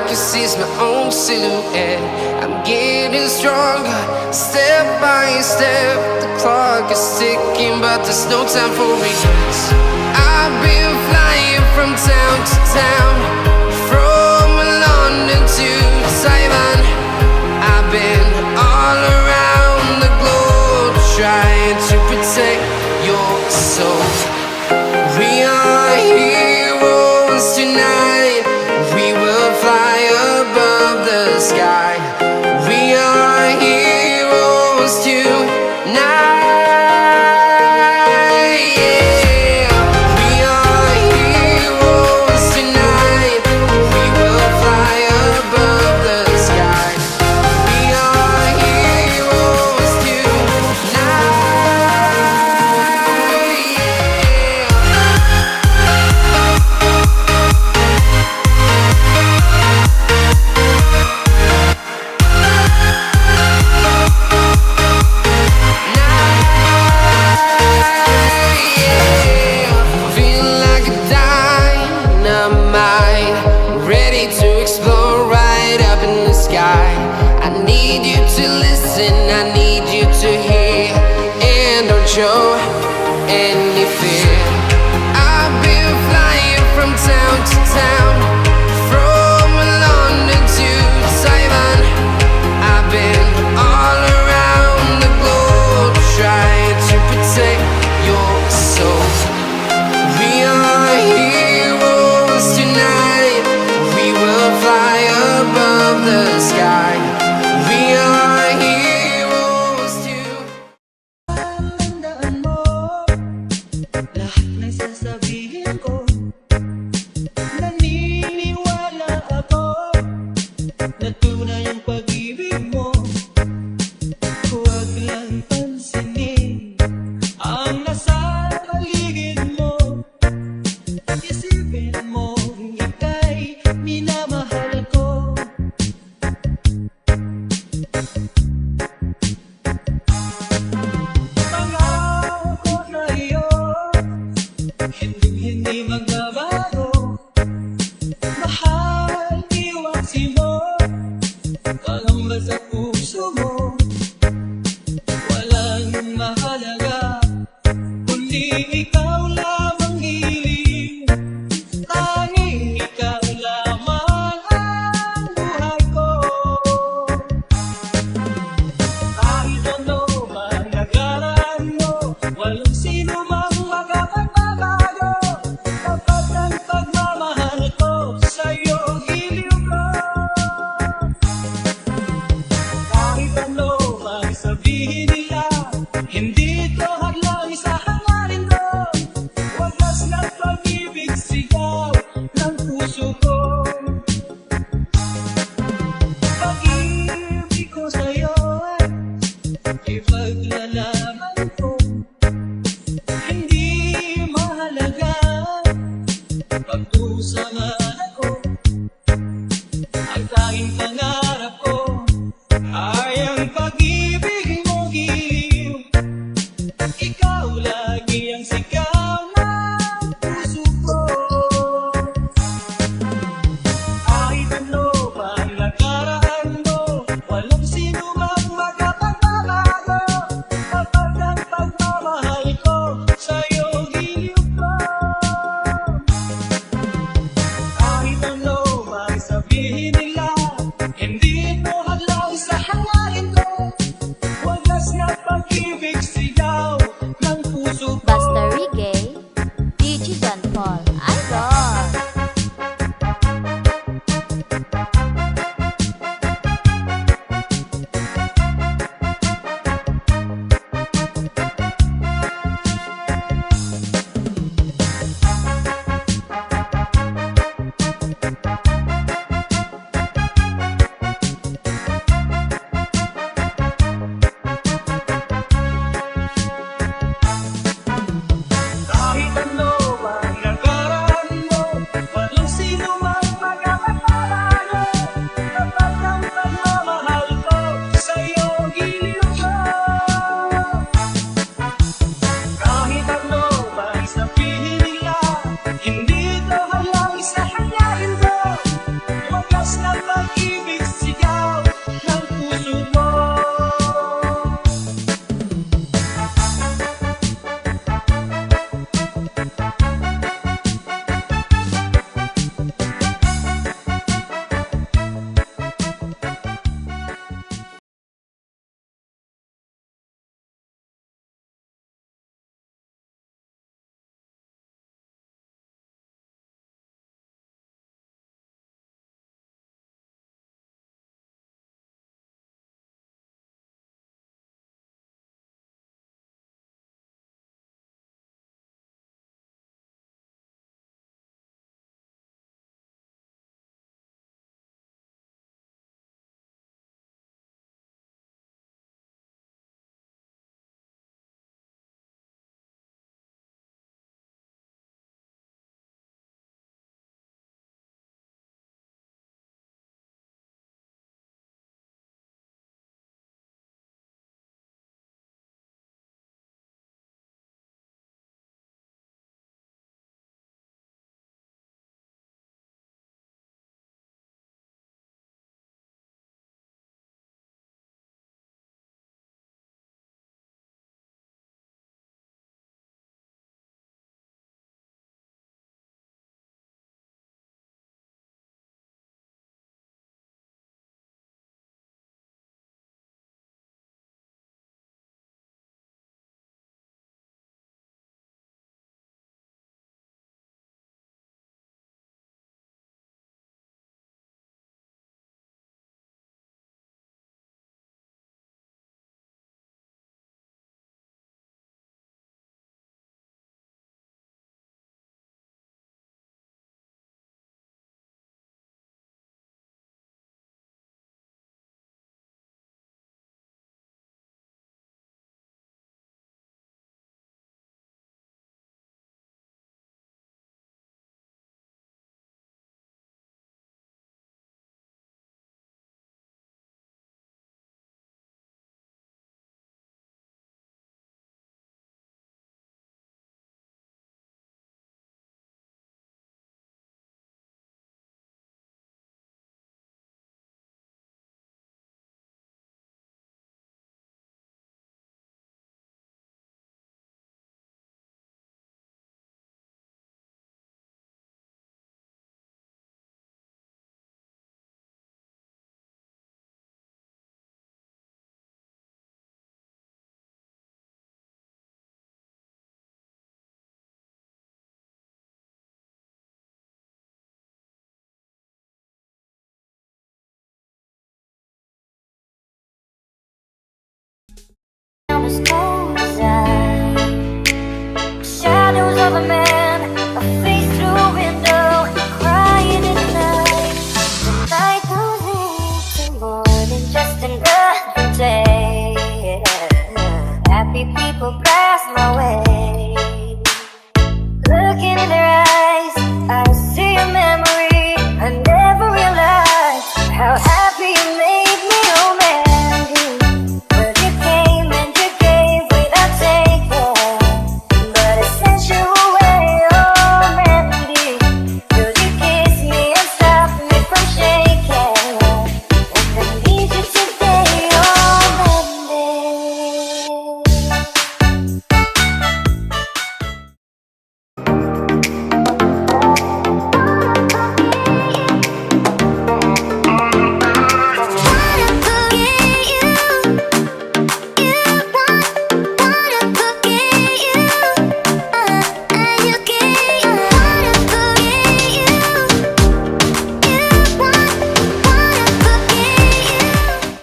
can see is my own silhouette. I'm getting stronger, step by step. The clock is ticking, but there's no time for regrets. I've been flying from town to town, from London to Taiwan. I've been all around the globe, trying to protect your soul. We are heroes tonight. We will fly above the sky. We are heroes tonight. Yeah. We are heroes tonight. We will fly above the sky. We are heroes tonight. Feeling like a dynamite, ready to explode right up in the sky. I need you to listen, I need you to hear, and don't show any fear. I've been flying from town to town, from London to Taiwan. I've been all around the globe, trying to protect your soul. We are heroes tonight. We will fly above the sky. We are heroes tonight. Tandaan mo lahat ng sasabihin ko. Naniniwala ako na tunay ang pag-ibig mo. Huwag lang pansinin ang nasa paligid mo. Isipin mo ika'y minamahal ko. Pangako na iyo, hindi magbabago. Mahal, iwaksi mo, pangamba sa puso mo. Walang mahalaga, kundi ikaw lamang hiling. Tanging ikaw lamang ang buhay ko. Kahit ano man nagaraan mo, walang sino mang makapagbabago. Kapag ang pagmamahal ko sa'yo giliw ko. Kahit ano mang sabihin nila, hindi ito hadlang sa hangarin ko. Wagas na pag-ibig sigaw ng puso ko. Pag-ibig ko sa'yo ipaglalaban ko. Hindi mahalaga pagdusa man ako. Ang tanging pangarap ko ay ang pag-ibig mo giliw. Ikaw lagi ang sigaw ng puso ko. Kahit ano pang nakaraan mo, walang sino mang makapagbabago. Kapag ang pagmamahal ko sa'yo giliw ko. Kahit ano mang sabihin nila, hindi ito hadlang sa hangarin